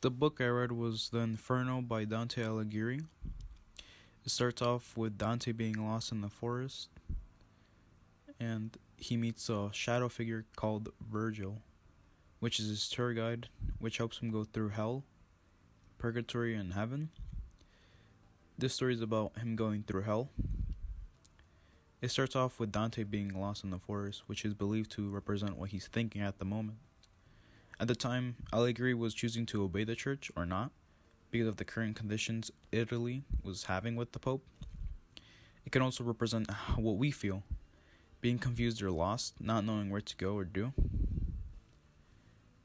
The book I read was The Inferno by Dante Alighieri. It starts off with Dante being lost in the forest, and he meets a shadow figure called Virgil, which is his tour guide, which helps him go through hell, purgatory, and heaven. This story is about him going through hell. It starts off with Dante being lost in the forest, which is believed to represent what he's thinking at the moment. At the time, Alighieri was choosing to obey the church or not, because of the current conditions Italy was having with the Pope. It can also represent what we feel, being confused or lost, not knowing where to go or do.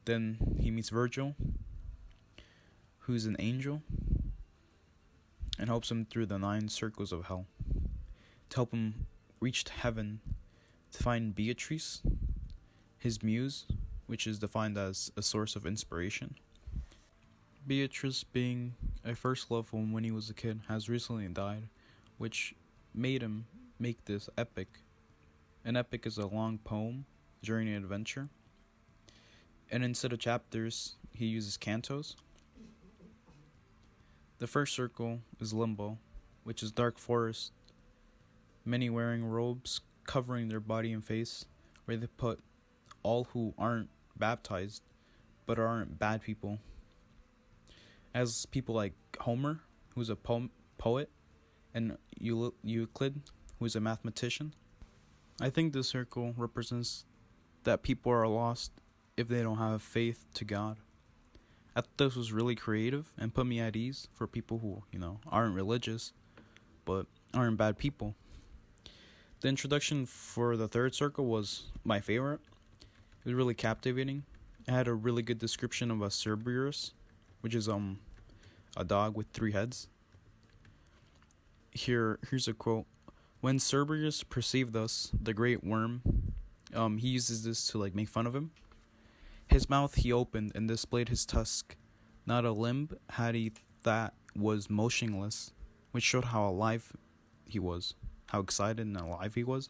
Then he meets Virgil, who's an angel, and helps him through the 9 circles of hell, to help him reach heaven, to find Beatrice, his muse, which is defined as a source of inspiration. Beatrice, being a first love from when he was a kid, has recently died, which made him make this epic. An epic is a long poem, journey adventure, and instead of chapters, he uses cantos. The first circle is limbo, which is dark forest, many wearing robes covering their body and face, where they put all who aren't baptized but aren't bad people, as people like Homer, who's a poet, and Euclid, who's a mathematician. I think this circle represents that people are lost if they don't have faith to God. I thought this was really creative and put me at ease for people who, aren't religious but aren't bad people. The introduction for the third circle was my favorite. It was really captivating. It had a really good description of a Cerberus, which is a dog with 3 heads. Here's a quote. When Cerberus perceived us, the great worm, he uses this to make fun of him. His mouth he opened and displayed his tusk. Not a limb had he that was motionless, which showed how alive he was, how excited and alive he was.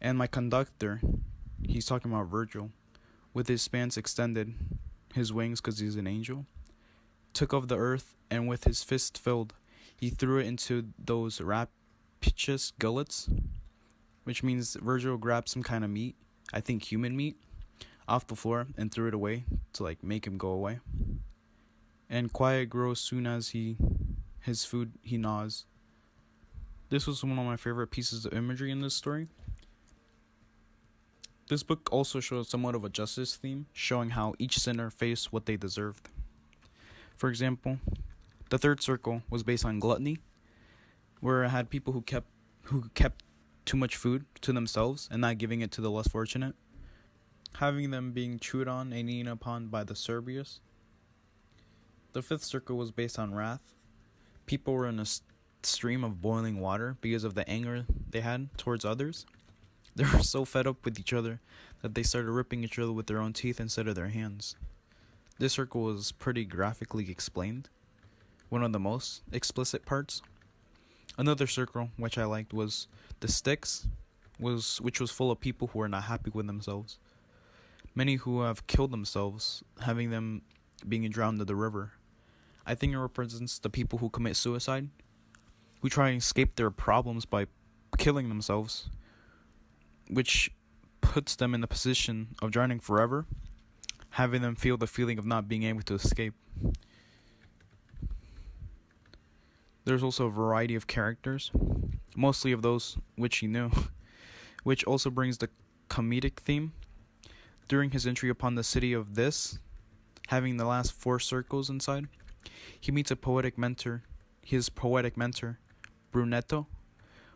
And my conductor, he's talking about Virgil, with his spans extended, his wings because he's an angel, took of the earth, and with his fist filled, he threw it into those rapacious gullets, which means Virgil grabbed some kind of meat, I think human meat, off the floor and threw it away to make him go away. And quiet grows soon as his food he gnaws. This was one of my favorite pieces of imagery in this story. This book also shows somewhat of a justice theme, showing how each sinner faced what they deserved. For example, the third circle was based on gluttony, where it had people who kept too much food to themselves and not giving it to the less fortunate, having them being chewed on and eaten upon by the Cerberus. The fifth circle was based on wrath. People were in a stream of boiling water because of the anger they had towards others. They were so fed up with each other that they started ripping each other with their own teeth instead of their hands. This circle was pretty graphically explained, one of the most explicit parts. Another circle which I liked was the Styx, which was full of people who were not happy with themselves. Many who have killed themselves, having them being drowned in the river. I think it represents the people who commit suicide, who try and escape their problems by killing themselves, which puts them in the position of drowning forever, having them feel the feeling of not being able to escape. There's also a variety of characters, mostly of those which he knew, which also brings the comedic theme. During his entry upon the city of this, having the last 4 circles inside, he meets his poetic mentor, Brunetto,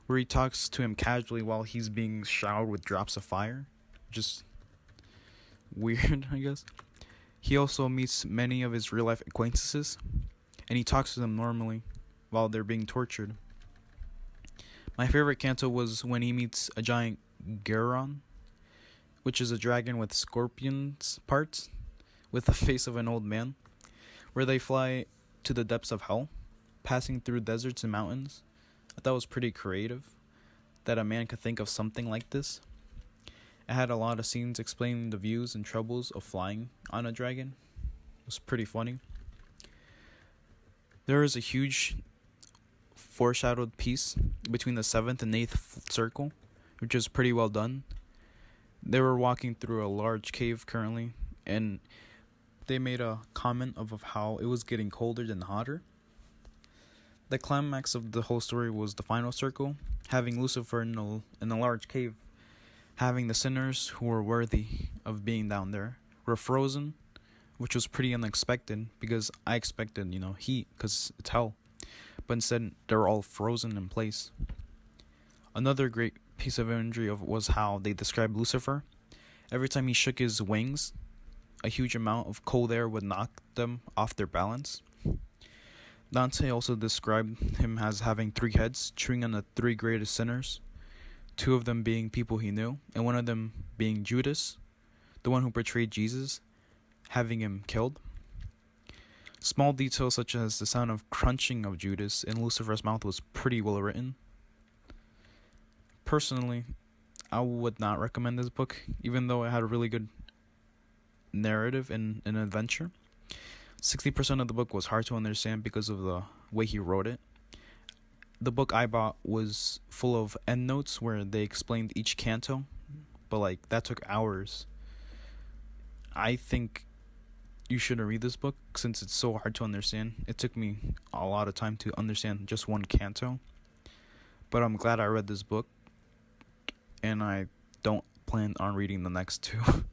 where he talks to him casually while he's being showered with drops of fire. Just weird, I guess. He also meets many of his real-life acquaintances, and he talks to them normally while they're being tortured. My favorite canto was when he meets a giant Geron, which is a dragon with scorpion's parts, with the face of an old man, where they fly to the depths of hell, passing through deserts and mountains. I thought it was pretty creative that a man could think of something like this. It had a lot of scenes explaining the views and troubles of flying on a dragon. was pretty funny. There is a huge foreshadowed piece between the seventh and eighth circle, which is pretty well done. They were walking through a large cave currently, and they made a comment of how it was getting colder than hotter. The climax of the whole story was the final circle, having Lucifer in a large cave, having the sinners who were worthy of being down there were frozen, which was pretty unexpected because I expected, heat because it's hell. But instead, they're all frozen in place. Another great piece of imagery was how they described Lucifer. Every time he shook his wings, a huge amount of cold air would knock them off their balance. Dante also described him as having 3 heads, chewing on the 3 greatest sinners, 2 of them being people he knew, and one of them being Judas, the one who betrayed Jesus, having him killed. Small details such as the sound of crunching of Judas in Lucifer's mouth was pretty well written. Personally, I would not recommend this book, even though it had a really good narrative and an adventure. 60% of the book was hard to understand because of the way he wrote it. The book I bought was full of endnotes where they explained each canto, but that took hours. I think you shouldn't read this book since it's so hard to understand. It took me a lot of time to understand just one canto, but I'm glad I read this book, and I don't plan on reading the next 2.